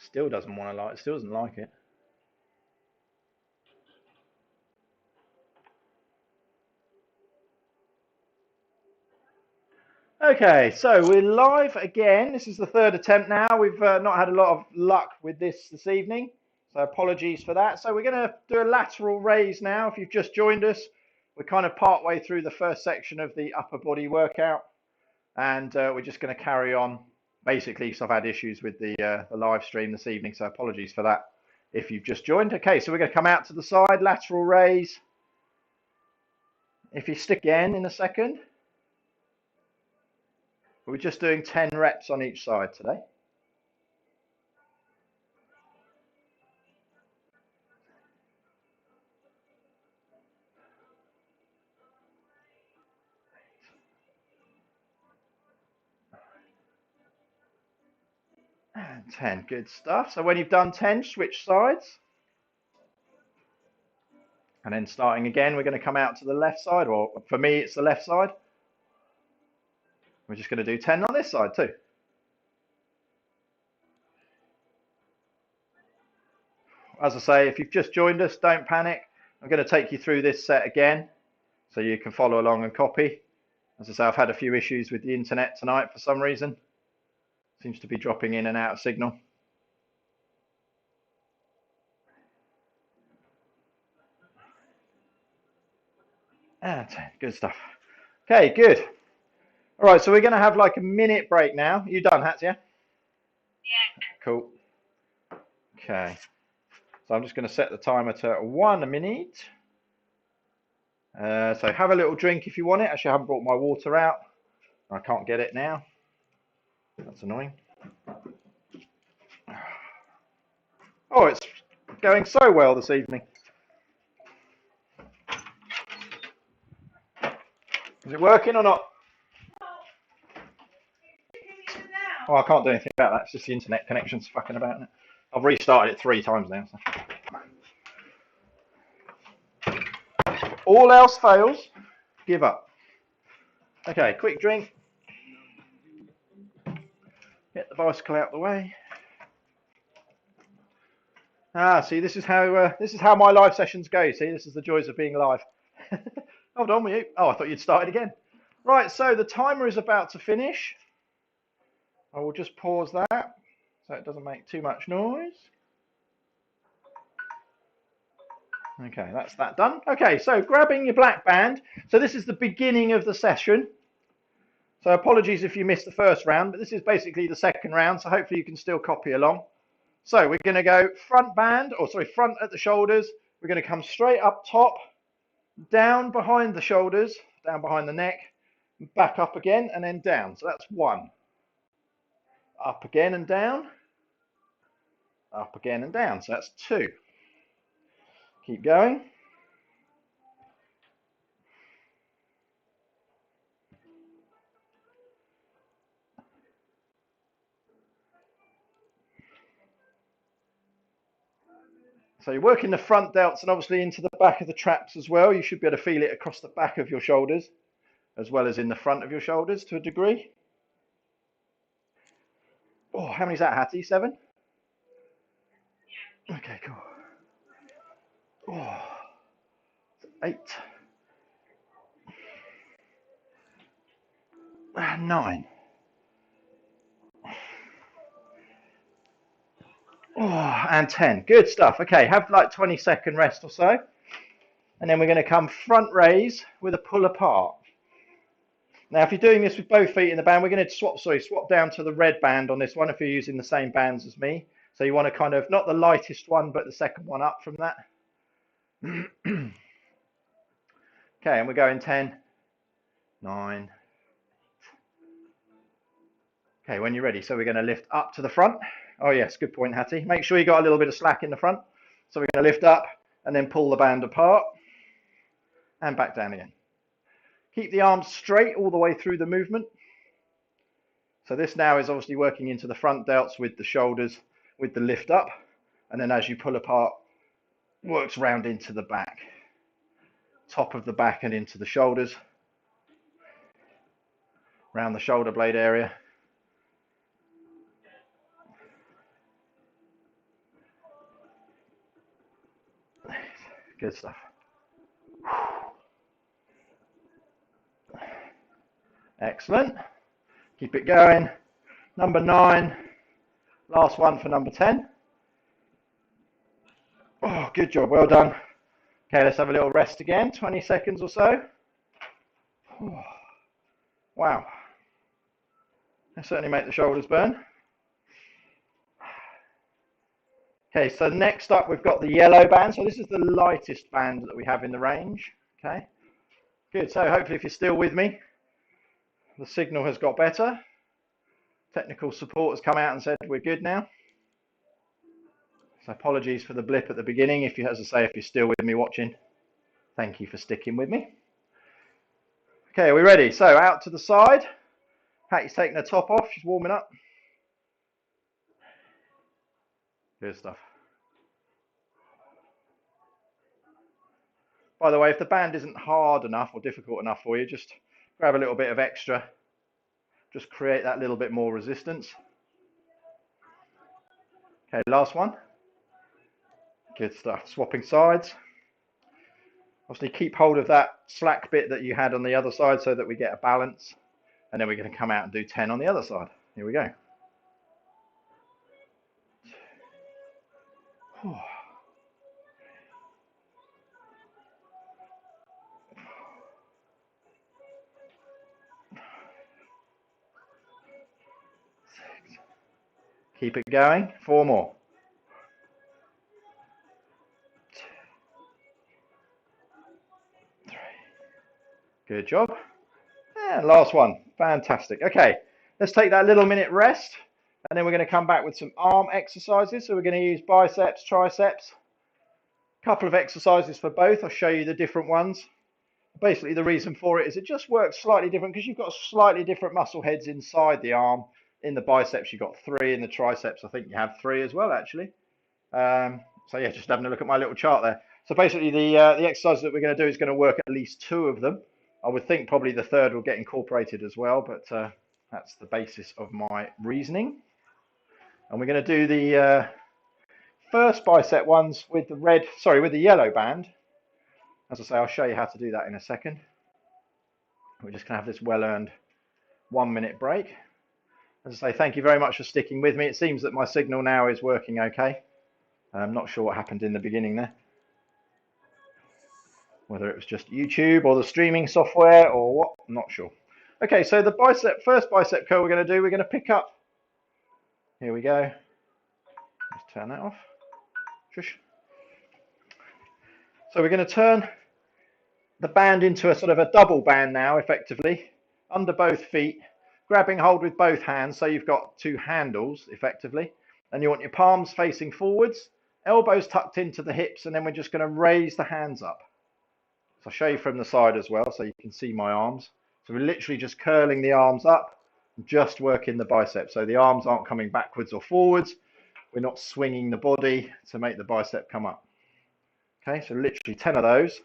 Still doesn't want to like. Still doesn't like it. Okay, so we're live again. This is the third attempt now. We've not had a lot of luck with this evening, so apologies for that. So we're going to do a lateral raise now. If you've just joined us, we're kind of part way through the first section of the upper body workout, and we're just going to carry on. Basically, so I've had issues with the live stream this evening, so apologies for that if you've just joined. Okay, so we're going to come out to the side, lateral raise. If you stick again in a second. We're just doing 10 reps on each side today. And 10, good stuff. So when you've done 10, switch sides. And then starting again, we're going to come out to the left side, or for me, it's the left side. We're just going to do 10 on this side too. As I say, if you've just joined us, don't panic. I'm going to take you through this set again so you can follow along and copy. As I say, I've had a few issues with the internet tonight for some reason. Seems to be dropping in and out of signal. And 10, good stuff. Okay, good. All right, so we're going to have like a minute break now. Are you done, Hatti? Yeah? Cool. Okay. So I'm just going to set the timer to 1 minute. So have a little drink if you want it. Actually, I haven't brought my water out. I can't get it now. That's annoying. Oh, it's going so well this evening. Is it working or not? Oh, I can't do anything about that. It's just the internet connection's fucking about it. I've restarted it 3 times now. So. All else fails, give up. Okay, quick drink. Get the bicycle out of the way. Ah, see, this is how my live sessions go. See, this is the joys of being live. Hold on, will you? Oh, I thought you'd started again. Right, so the timer is about to finish. I will just pause that so it doesn't make too much noise. Okay, that's that done. Okay, so grabbing your black band. So this is the beginning of the session. So apologies if you missed the first round, but this is basically the second round, so hopefully you can still copy along. So we're going to go front at the shoulders. We're going to come straight up top, down behind the shoulders, down behind the neck, back up again, and then down. So that's 1. Up again and down. Up again and down. So that's 2. Keep going. So you're working the front delts and obviously into the back of the traps as well. You should be able to feel it across the back of your shoulders as well as in the front of your shoulders to a degree. Oh, how many is that, Hatti? 7? Okay, cool. Oh, 8. 9. Oh, and 10. Good stuff. Okay, have like 20-second rest or so. And then we're going to come front raise with a pull apart. Now, if you're doing this with both feet in the band, we're going to swap down to the red band on this one if you're using the same bands as me. So you want to kind of, not the lightest one, but the second one up from that. Okay, and we're going 10, 9. Okay, when you're ready. So we're going to lift up to the front. Oh, yes, good point, Hatti. Make sure you got a little bit of slack in the front. So we're going to lift up and then pull the band apart and back down again. Keep the arms straight all the way through the movement. So this now is obviously working into the front delts with the shoulders, with the lift up. And then as you pull apart, works round into the back. Top of the back and into the shoulders. Round the shoulder blade area. Good stuff. Excellent. Keep it going. Number 9. Last one for number 10. Oh, good job. Well done. Okay, let's have a little rest again. 20 seconds or so. Oh, wow. That certainly make the shoulders burn. Okay, so next up we've got the yellow band. So this is the lightest band that we have in the range. Okay, good. So hopefully if you're still with me, the signal has got better. Technical support has come out and said we're good now. So apologies for the blip at the beginning. If you, as I say, if you're still with me watching, thank you for sticking with me. Okay, are we ready? So out to the side. Hatti's taking her top off. She's warming up. Good stuff. By the way, if the band isn't hard enough or difficult enough for you, just grab a little bit of extra. Just create that little bit more resistance. Okay, last one. Good stuff. Swapping sides. Obviously keep hold of that slack bit that you had on the other side so that we get a balance. And then we're going to come out and do 10 on the other side. Here we go. Keep it going. 4 more. 2, 3. Good job. And last one. Fantastic. Okay, let's take that little minute rest. And then we're going to come back with some arm exercises. So we're going to use biceps, triceps. A couple of exercises for both. I'll show you the different ones. Basically, the reason for it is it just works slightly different because you've got slightly different muscle heads inside the arm. In the biceps, you've got 3. In the triceps, I think you have 3 as well, actually. So yeah, just having a look at my little chart there. So basically, the exercise that we're going to do is going to work at least 2 of them. I would think probably the 3rd will get incorporated as well, but that's the basis of my reasoning. And we're going to do the first bicep ones with the yellow band. As I say, I'll show you how to do that in a second. We're just going to have this well-earned 1 minute break. As I say, thank you very much for sticking with me. It seems that my signal now is working okay. I'm not sure what happened in the beginning there. Whether it was just YouTube or the streaming software or what, I'm not sure. Okay, so the first bicep curl we're going to do, we're going to pick up. Here we go. Let's turn that off. Shush. So we're going to turn the band into a sort of a double band now, effectively, under both feet, grabbing hold with both hands, so you've got 2 handles, effectively, and you want your palms facing forwards, elbows tucked into the hips, and then we're just going to raise the hands up. So I'll show you from the side as well, so you can see my arms. So we're literally just curling the arms up, just working the bicep, so the arms aren't coming backwards or forwards, we're not swinging the body to make the bicep come up. Okay, so literally 10 of those.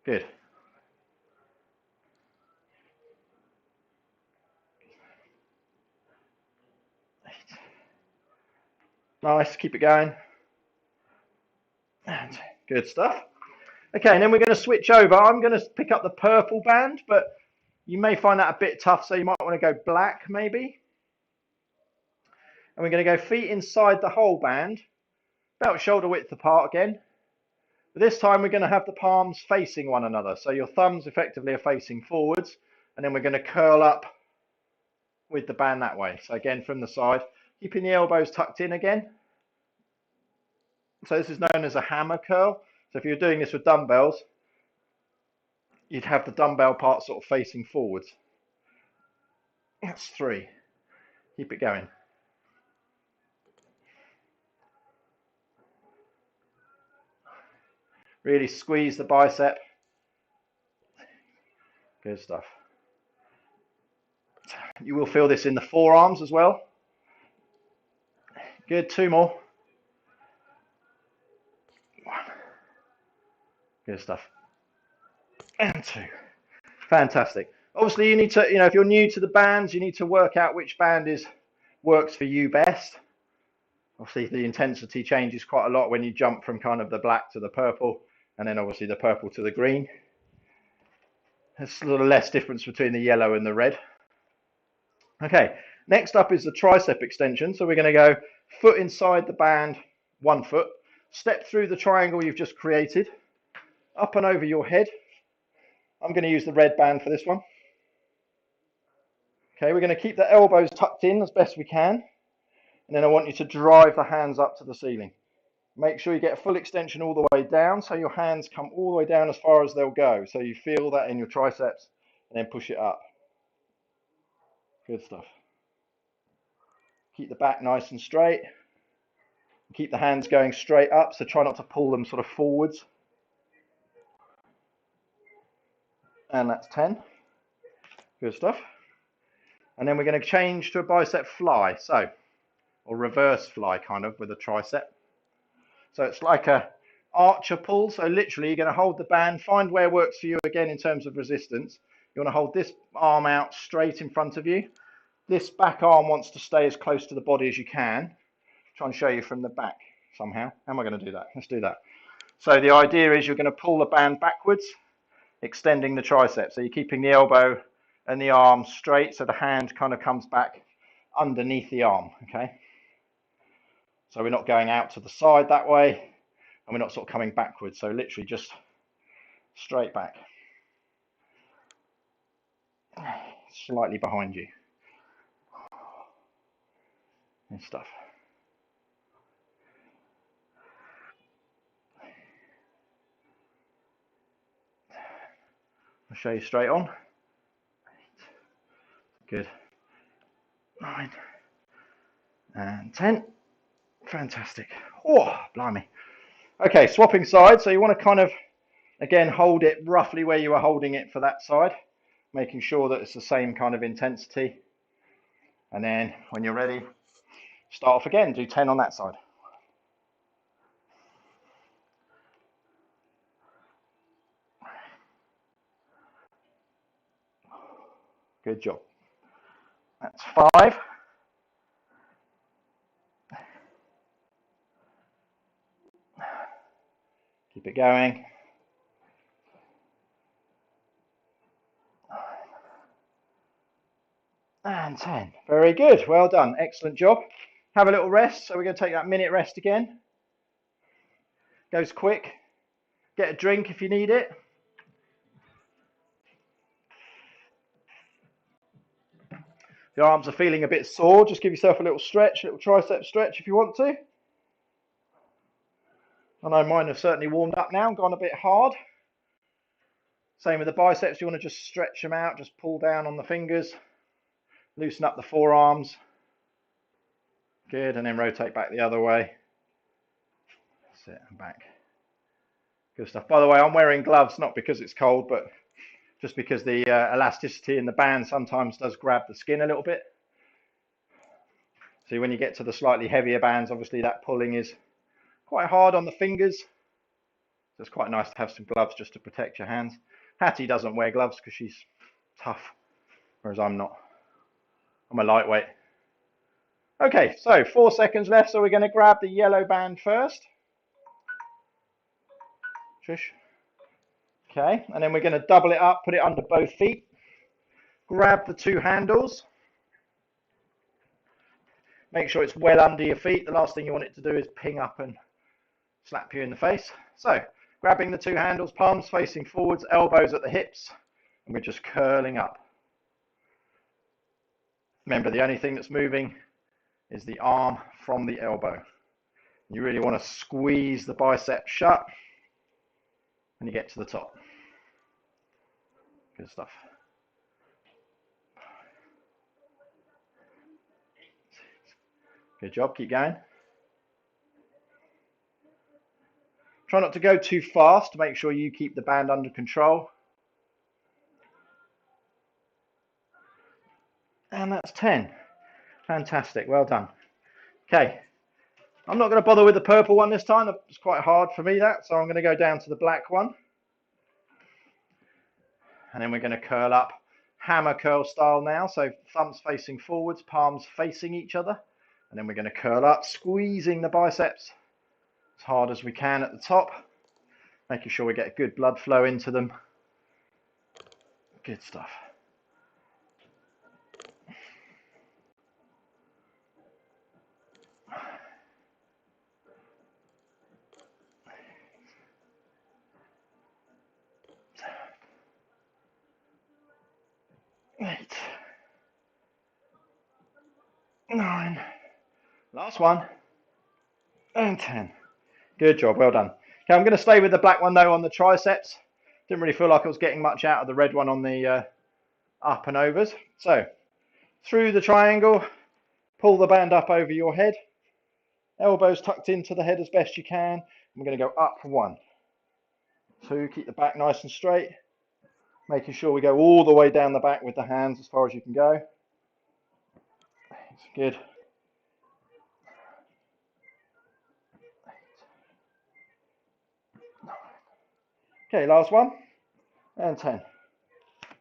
Good. Nice, keep it going. And good stuff. Okay, and then we're going to switch over. I'm going to pick up the purple band, but you may find that a bit tough, so you might want to go black maybe. And we're going to go feet inside the whole band, about shoulder width apart again. But this time we're going to have the palms facing one another. So your thumbs effectively are facing forwards, and then we're going to curl up with the band that way. So again, from the side, keeping the elbows tucked in again. So this is known as a hammer curl. So if you're doing this with dumbbells, you'd have the dumbbell part sort of facing forwards. That's 3. Keep it going. Really squeeze the bicep. Good stuff. You will feel this in the forearms as well. Good, 2 more. 1. Good stuff. And 2. Fantastic. Obviously, you need to, if you're new to the bands, you need to work out which band works for you best. Obviously, the intensity changes quite a lot when you jump from kind of the black to the purple, and then obviously the purple to the green. There's sort of less difference between the yellow and the red. Okay, next up is the tricep extension. So we're going to go foot inside the band, 1 foot, step through the triangle you've just created, up and over your head. I'm going to use the red band for this one. Okay, we're going to keep the elbows tucked in as best we can, and then I want you to drive the hands up to the ceiling. Make sure you get a full extension all the way down, so your hands come all the way down as far as they'll go. So you feel that in your triceps, and then push it up. Good stuff. Keep the back nice and straight. Keep the hands going straight up, so try not to pull them sort of forwards. And that's 10. Good stuff. And then we're going to change to a bicep fly, so, or reverse fly kind of with a tricep. So it's like a archer pull, so literally you're going to hold the band, find where works for you again in terms of resistance. You want to hold this arm out straight in front of you. This back arm wants to stay as close to the body as you can. Try and show you from the back somehow. How am I going to do that? Let's do that. So the idea is you're going to pull the band backwards, extending the tricep. So you're keeping the elbow and the arm straight, so the hand kind of comes back underneath the arm, okay? So we're not going out to the side that way, and we're not sort of coming backwards. So literally just straight back. Slightly behind you. And stuff. I'll show you straight on. Good. 9 and 10. Fantastic. Oh, blimey. Okay, swapping sides. So you want to kind of, again, hold it roughly where you were holding it for that side, making sure that it's the same kind of intensity. And then when you're ready, start off again. Do 10 on that side. Good job. That's 5. Keep it going. 9 and 10. Very good. Well done. Excellent job. Have a little rest. So we're going to take that minute rest again. Goes quick. Get a drink if you need it. If your arms are feeling a bit sore, just give yourself a little stretch, a little tricep stretch if you want to. I know mine have certainly warmed up now and gone a bit hard. Same with the biceps, you want to just stretch them out, just pull down on the fingers, loosen up the forearms. Good, and then rotate back the other way. That's it, and back. Good stuff. By the way, I'm wearing gloves, not because it's cold, but just because the elasticity in the band sometimes does grab the skin a little bit. So when you get to the slightly heavier bands, obviously that pulling is quite hard on the fingers. So it's quite nice to have some gloves just to protect your hands. Hatti doesn't wear gloves because she's tough, whereas I'm not. I'm a lightweight. Okay, so 4 seconds left, so we're going to grab the yellow band first. Trish. Okay, and then we're going to double it up, put it under both feet. Grab the 2 handles. Make sure it's well under your feet. The last thing you want it to do is ping up and slap you in the face. So, grabbing the 2 handles, palms facing forwards, elbows at the hips, and we're just curling up. Remember, the only thing that's moving is the arm from the elbow. You really want to squeeze the bicep shut when you get to the top. Good stuff. Good job, keep going. Try not to go too fast to make sure you keep the band under control. And that's 10. Fantastic, well done. Okay, I'm not going to bother with the purple one this time. It's quite hard for me that, so I'm going to go down to the black one. And then we're going to curl up hammer curl style now. So thumbs facing forwards, palms facing each other. And then we're going to curl up, squeezing the biceps as hard as we can at the top, making sure we get good blood flow into them. Good stuff. Eight, 9, last one, and 10. Good job, well done. Okay, I'm going to stay with the black one though on the triceps. Didn't really feel like I was getting much out of the red one on the up and overs. So, through the triangle, pull the band up over your head, elbows tucked into the head as best you can. I'm going to go up 1, 2, keep the back nice and straight, making sure we go all the way down the back with the hands as far as you can go. It's good. 9. Okay, last one, and 10.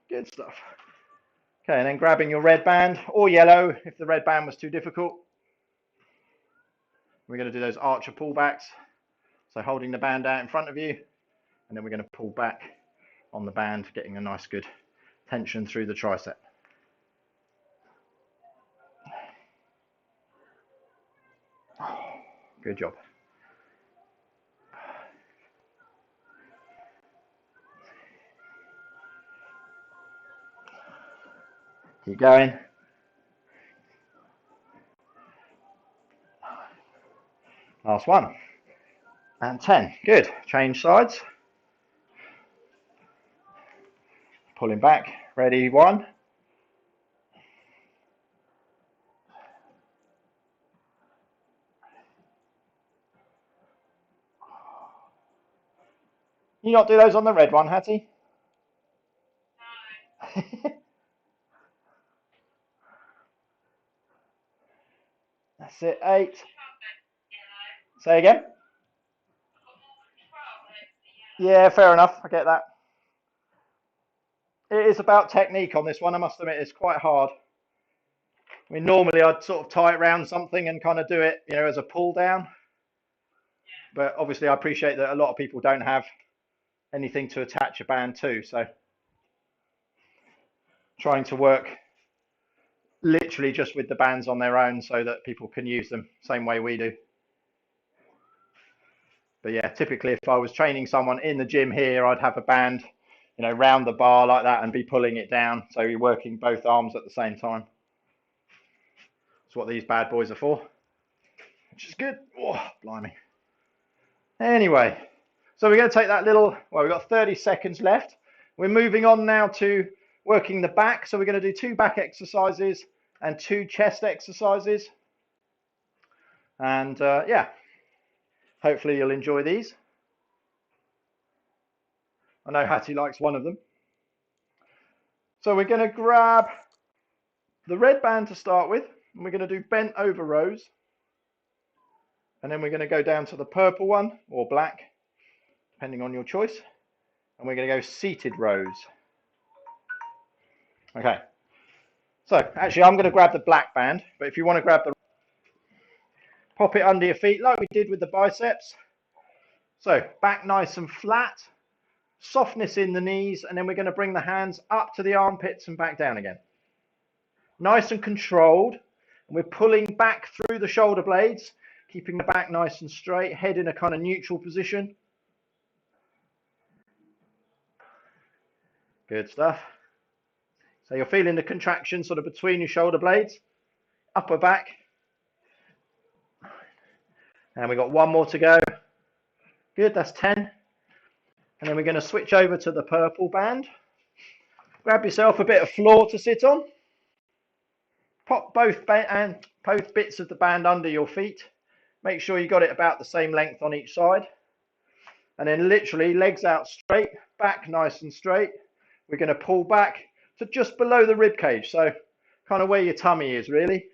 Good stuff. Okay, and then grabbing your red band, or yellow if the red band was too difficult. We're going to do those archer pullbacks. So holding the band out in front of you, and then we're going to pull back on the band, getting a nice good tension through the tricep. Good job. Keep going. Last one. And 10. Good. Change sides. Pulling back. Ready, 1. You not do those on the red one, Hattie? No. That's it. 8. Say again? Yeah, fair enough. I get that. It is about technique on this one. I must admit, it's quite hard. I mean, normally I'd sort of tie it around something and kind of do it, you know, as a pull down. But obviously I appreciate that a lot of people don't have anything to attach a band to. So trying to work literally just with the bands on their own so that people can use them same way we do. But yeah, typically if I was training someone in the gym here, I'd have a band, you know, round the bar like that and be pulling it down. So you're working both arms at the same time. That's what these bad boys are for, which is good. Oh, blimey. Anyway, so we're going to take that little, well, we've got 30 seconds left. We're moving on now to working the back. So we're going to do 2 back exercises and 2 chest exercises. And yeah, hopefully you'll enjoy these. I know Hattie likes one of them. So we're going to grab the red band to start with, and we're going to do bent over rows. And then we're going to go down to the purple one, or black, depending on your choice. And we're going to go seated rows. Okay. So actually I'm going to grab the black band, but if you want to grab the, pop it under your feet like we did with the biceps. So back nice and flat, softness in the knees, and then we're going to bring the hands up to the armpits and back down again. Nice and controlled. And we're pulling back through the shoulder blades, keeping the back nice and straight, head in a kind of neutral position. Good stuff. So you're feeling the contraction sort of between your shoulder blades, upper back. And we've got one more to go. Good, that's 10. And then we're going to switch over to the purple band. Grab yourself a bit of floor to sit on. Pop both bits of the band under your feet. Make sure you got it about the same length on each side. And then literally legs out straight, back nice and straight. We're going to pull back to just below the rib cage, so kind of where your tummy is really.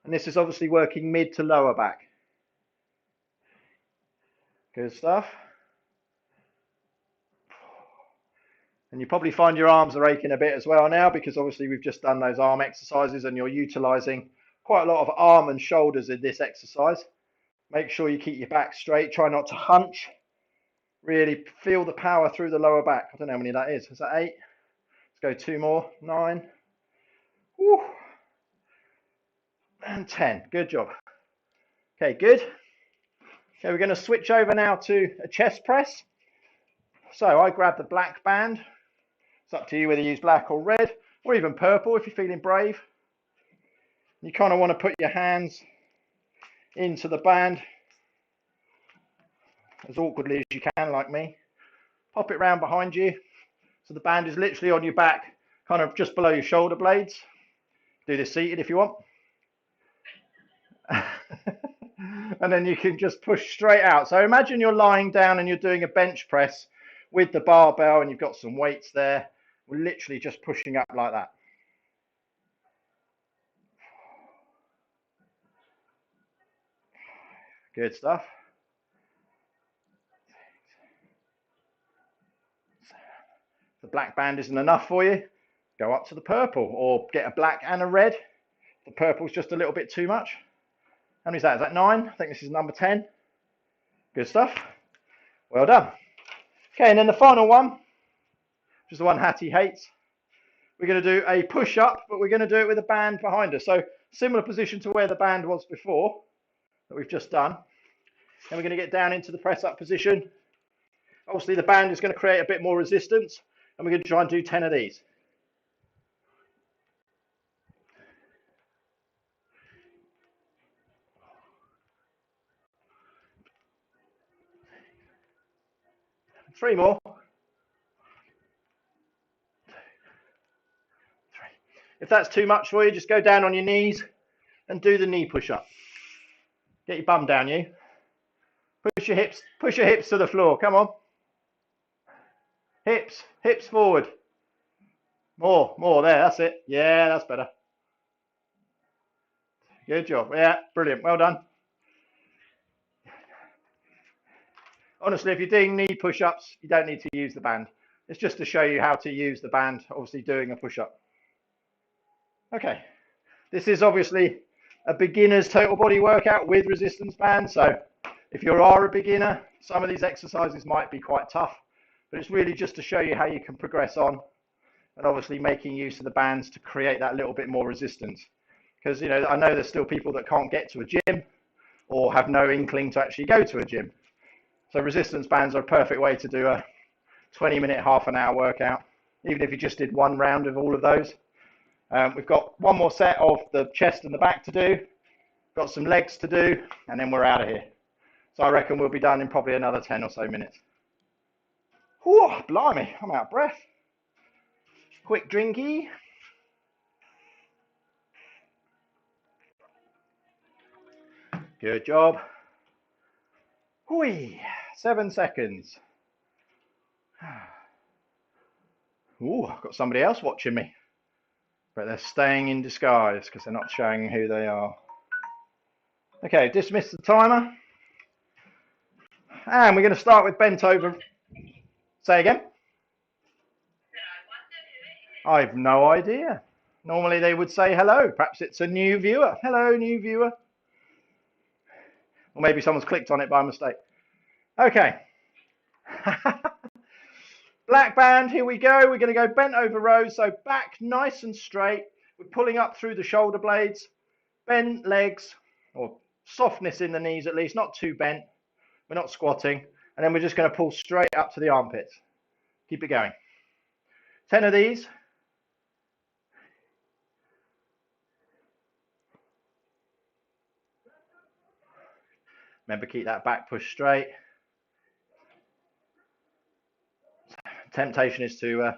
And this is obviously working mid to lower back. Good stuff. And you probably find your arms are aching a bit as well now, because obviously we've just done those arm exercises and you're utilizing quite a lot of arm and shoulders in this exercise. Make sure you keep your back straight. Try not to hunch. Really feel the power through the lower back. I don't know how many that is. Is that 8? Let's go 2 more. 9. Woo. And 10. Good job. Okay, good. Okay, we're going to switch over now to a chest press. So I grab the black band. It's up to you whether you use black or red, or even purple if you're feeling brave. You kind of want to put your hands into the band as awkwardly as you can, like me. Pop it round behind you. So the band is literally on your back, kind of just below your shoulder blades. Do this seated if you want. And then you can just push straight out. So imagine you're lying down and you're doing a bench press with the barbell and you've got some weights there. We're literally just pushing up like that. Good stuff. If the black band isn't enough for you, go up to the purple or get a black and a red. The purple's just a little bit too much. How many is that? Is that 9? I think this is number 10. Good stuff. Well done. Okay, and then the final one, which is the one Hatti hates. We're going to do a push-up, but we're going to do it with a band behind us. So similar position to where the band was before that we've just done. Then we're going to get down into the press-up position. Obviously, the band is going to create a bit more resistance, and we're going to try and do 10 of these. Three more. 2, 3. If that's too much for you, just go down on your knees and do the knee push-up. Get your bum down, you. Push your hips to the floor. Come on. Hips forward. More there, that's it. Yeah, that's better. Good job. Yeah, brilliant. Well done. Honestly, if you're doing knee push-ups, you don't need to use the band. It's just to show you how to use the band, obviously doing a push-up. Okay, this is obviously a beginner's total body workout with resistance bands. So if you are a beginner, some of these exercises might be quite tough, but it's really just to show you how you can progress on and obviously making use of the bands to create that little bit more resistance. Because, you know, I know there's still people that can't get to a gym or have no inkling to actually go to a gym. So resistance bands are a perfect way to do a 20-minute, half an hour workout, even if you just did one round of all of those. We've got one more set of the chest and the back to do, got some legs to do, and then we're out of here. So I reckon we'll be done in probably another 10 or so minutes. Whew, blimey, I'm out of breath. Quick drinky. Good job. Whee, 7 seconds. Ooh, I've got somebody else watching me. But they're staying in disguise because they're not showing who they are. Okay, dismiss the timer. And we're going to start with bent over. Say again? I've no idea. Normally they would say hello. Perhaps it's a new viewer. Hello, new viewer. Or maybe someone's clicked on it by mistake. Okay. Black band, here we go. We're going to go bent over rows. So back nice and straight. We're pulling up through the shoulder blades. Bent legs, or softness in the knees at least, not too bent. We're not squatting. And then we're just going to pull straight up to the armpits. Keep it going. 10 of these. Remember, keep that back push straight. Temptation is to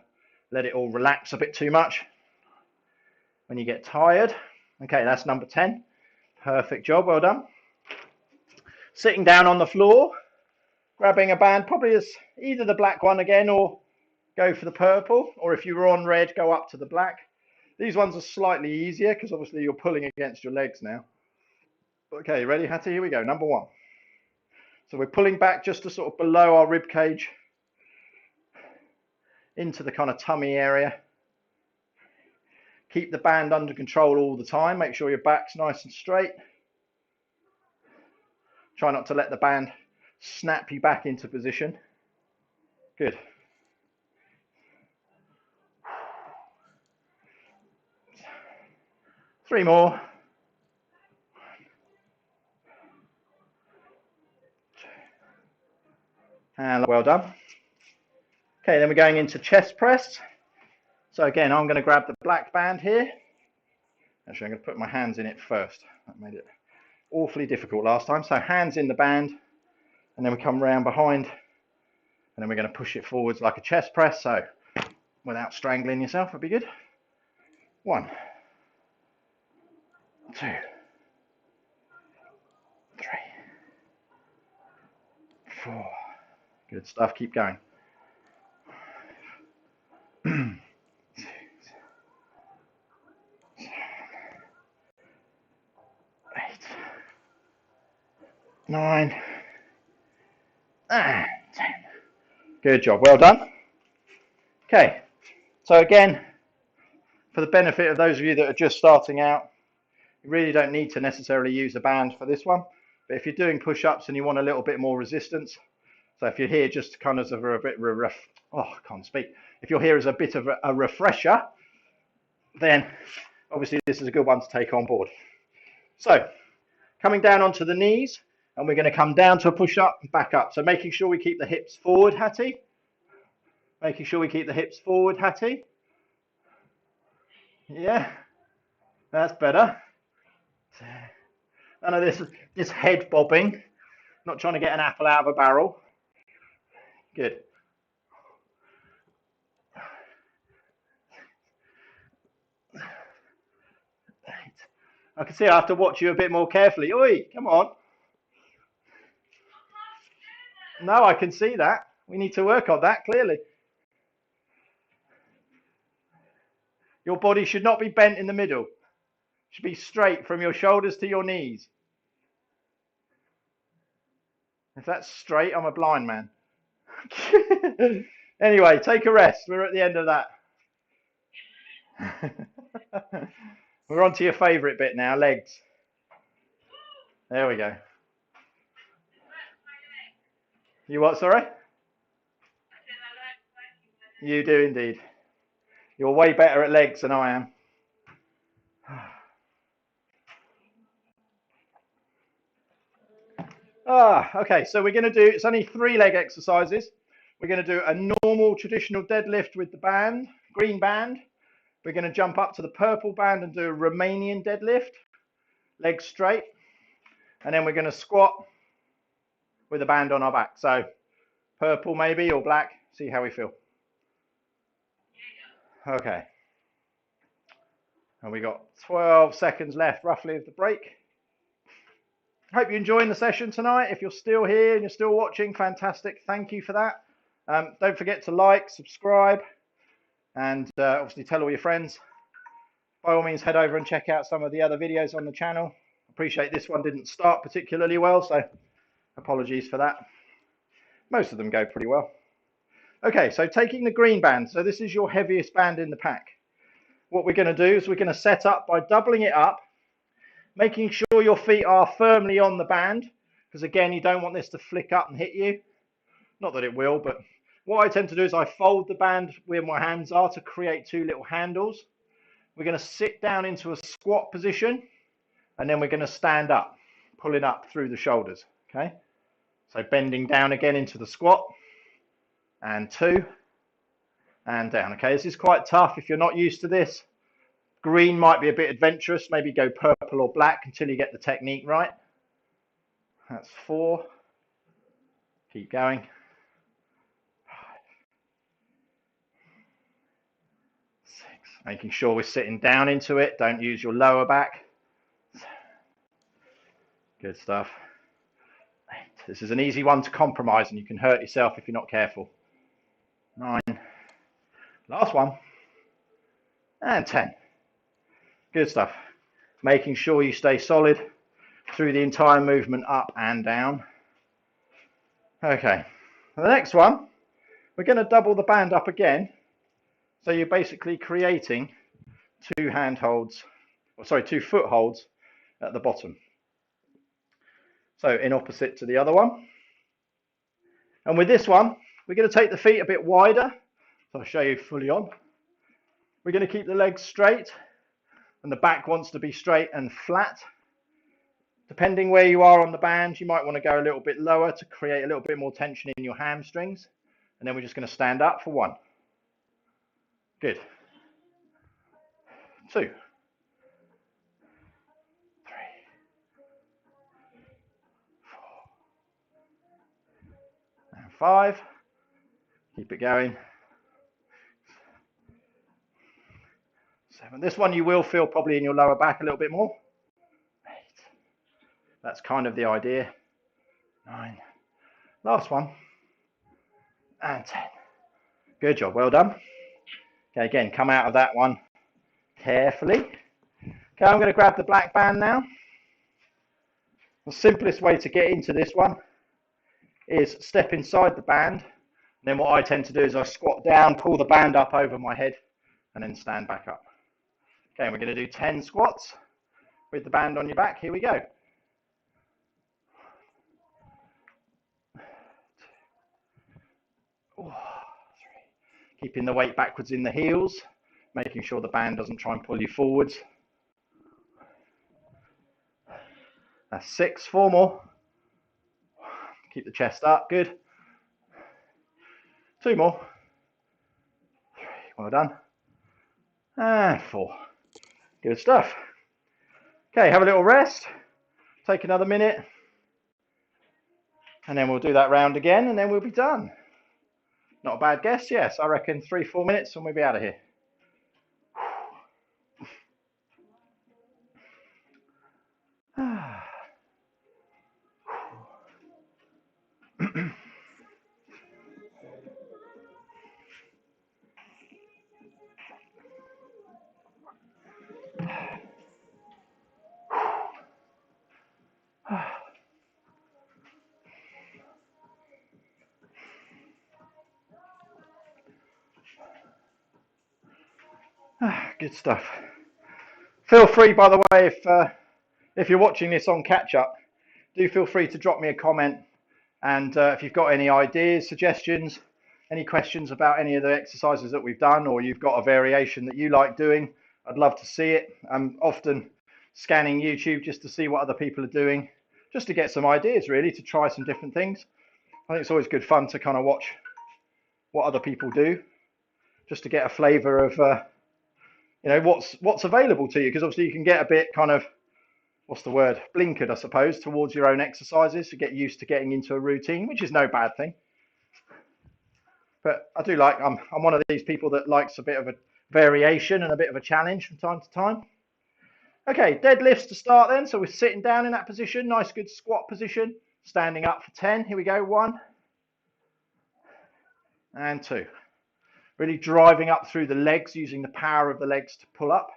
let it all relax a bit too much when you get tired. Okay, that's number 10. Perfect job, well done. Sitting down on the floor, grabbing a band, probably as either the black one again or go for the purple, or if you were on red, go up to the black. These ones are slightly easier because obviously you're pulling against your legs now. Okay, you ready, Hatti? Here we go, number 1. So we're pulling back just to sort of below our rib cage into the kind of tummy area. Keep the band under control all the time. Make sure your back's nice and straight. Try not to let the band snap you back into position. Good. Three more. And well done. Okay, then we're going into chest press. So again, I'm going to grab the black band here. Actually, I'm going to put my hands in it first. That made it awfully difficult last time. So hands in the band, and then we come round behind, and then we're going to push it forwards like a chest press. So without strangling yourself, would be good. 1, 2, 3, 4. Good stuff. Keep going. 6, 7, 8, 9, and 10. Good job. Well done. Okay. So again, for the benefit of those of you that are just starting out, you really don't need to necessarily use a band for this one. But if you're doing push-ups and you want a little bit more resistance, so if you're here just kind of a bit I can't speak. If you're here as a bit of a refresher, then obviously this is a good one to take on board. So coming down onto the knees, and we're going to come down to a push-up and back up. So making sure we keep the hips forward, Hatti. Making sure we keep the hips forward, Hatti. Yeah, that's better. None of this head bobbing. Not trying to get an apple out of a barrel. Good. I can see I have to watch you a bit more carefully. Oi, come on. No, I can see that. We need to work on that, clearly. Your body should not be bent in the middle. It should be straight from your shoulders to your knees. If that's straight, I'm a blind man. Anyway, take a rest. We're at the end of that. We're on to your favourite bit now, legs. There we go. You what, sorry? You do indeed. You're way better at legs than I am. Okay, so we're going to do, it's only 3 leg exercises. We're going to do a normal traditional deadlift with the band, green band. We're going to jump up to the purple band and do a Romanian deadlift, legs straight. And then we're going to squat with a band on our back. So purple maybe or black, see how we feel. Okay. And we got 12 seconds left roughly of the break. Hope you're enjoying the session tonight. If you're still here and you're still watching, fantastic. Thank you for that. Don't forget to like, subscribe, and obviously tell all your friends. By all means, head over and check out some of the other videos on the channel. Appreciate this one didn't start particularly well, so apologies for that. Most of them go pretty well. Okay, so taking the green band. So this is your heaviest band in the pack. What we're going to do is we're going to set up by doubling it up, making sure your feet are firmly on the band, because again, you don't want this to flick up and hit you. Not that it will, but what I tend to do is I fold the band where my hands are to create 2 little handles. We're going to sit down into a squat position, and then we're going to stand up, pulling up through the shoulders. Okay, so bending down again into the squat, and 2, and down. Okay, this is quite tough if you're not used to this. Green might be a bit adventurous, maybe go purple or black until you get the technique right. That's 4. Keep going. 5, 6. Making sure we're sitting down into it. Don't use your lower back. 7. Good stuff. 8. This is an easy one to compromise, and you can hurt yourself if you're not careful. 9. Last one. And 10. Good stuff. Making sure you stay solid through the entire movement up and down. Okay, the next one, we're going to double the band up again. So you're basically creating 2 hand holds, or sorry, 2 foot holds at the bottom. So in opposite to the other one. And with this one, we're going to take the feet a bit wider. So I'll show you fully on. We're going to keep the legs straight, and the back wants to be straight and flat. Depending where you are on the band, you might want to go a little bit lower to create a little bit more tension in your hamstrings. And then we're just going to stand up for 1. Good. 2. 3. 4. And 5. Keep it going. 7. This one you will feel probably in your lower back a little bit more. 8. That's kind of the idea. 9. Last one. And 10. Good job, well done. Okay, again, come out of that one carefully. Okay, I'm going to grab the black band now. The simplest way to get into this one is step inside the band. And then what I tend to do is I squat down, pull the band up over my head, and then stand back up. Okay, we're going to do 10 squats with the band on your back. Here we go. 3. Keeping the weight backwards in the heels, making sure the band doesn't try and pull you forwards. That's 6. 4 more. Keep the chest up. Good. 2 more. 3. Well done. And 4. Good stuff. Okay, have a little rest. Take another minute. And then we'll do that round again, and then we'll be done. Not a bad guess, yes. I reckon 3-4 minutes and we'll be out of here. Good stuff. Feel free, by the way, if you're watching this on catch up, do feel free to drop me a comment. And if you've got any ideas, suggestions, any questions about any of the exercises that we've done, or you've got a variation that you like doing, I'd love to see it. I'm often scanning YouTube just to see what other people are doing, just to get some ideas, really, to try some different things. I think it's always good fun to kind of watch what other people do, just to get a flavour of you know, what's available to you, because obviously you can get a bit kind of, what's the word, blinkered, I suppose, towards your own exercises to get used to getting into a routine, which is no bad thing. But I do like, I'm one of these people that likes a bit of a variation and a bit of a challenge from time to time. Okay, deadlifts to start then. So we're sitting down in that position, nice good squat position, standing up for 10. Here we go, 1 and 2. Really driving up through the legs, using the power of the legs to pull up.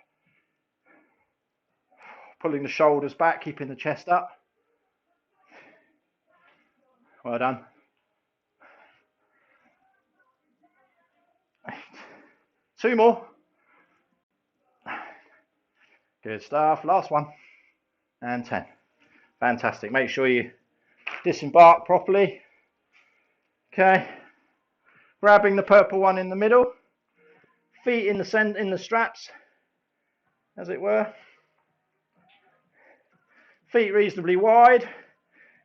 Pulling the shoulders back, keeping the chest up. Well done. 8. 2 more. Good stuff. Last one. And 10. Fantastic. Make sure you disembark properly. Okay. Grabbing the purple one in the middle. Feet in the straps, as it were. Feet reasonably wide.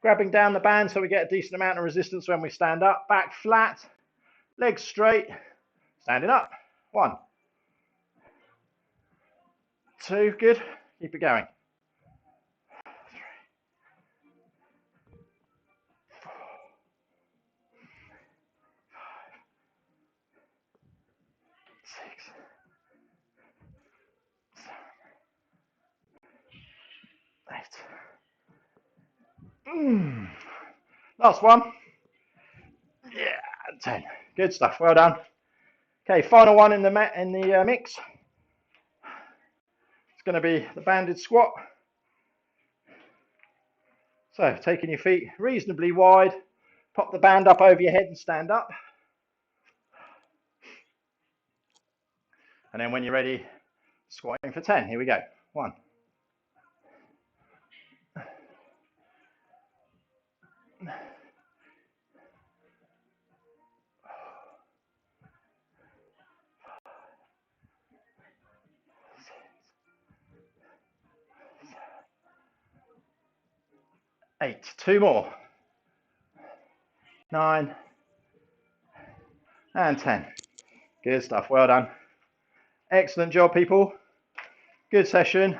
Grabbing down the band so we get a decent amount of resistance when we stand up. Back flat. Legs straight. Standing up. 1. 2. Good. Keep it going. 3. 4. 6. 7. 8. Last one. Yeah, 10. Good stuff. Well done. Okay, final one in the mix. It's going to be the banded squat. So, taking your feet reasonably wide, pop the band up over your head and stand up. And then when you're ready, Squatting for 10. Here we go. 1, 8. 2 more. 9 and 10. Good stuff. Well done. Excellent job, people. Good session.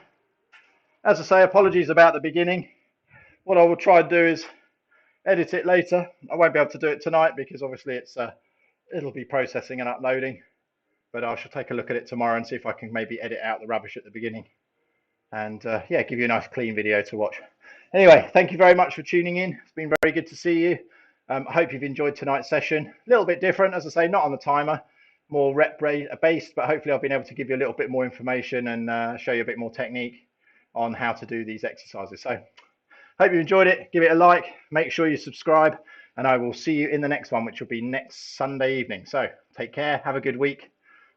As I say, apologies about the beginning. What I will try and do is edit it later. I won't be able to do it tonight because obviously it'll be processing and uploading. But I shall take a look at it tomorrow and see if I can maybe edit out the rubbish at the beginning. And yeah, give you a nice clean video to watch. Anyway, thank you very much for tuning in. It's been very good to see you. I hope you've enjoyed tonight's session. A little bit different, as I say, not on the timer, more rep based, but hopefully I've been able to give you a little bit more information and show you a bit more technique on how to do these exercises. So hope you enjoyed it. Give it a like, make sure you subscribe, and I will see you in the next one, which will be next Sunday evening. So take care, have a good week.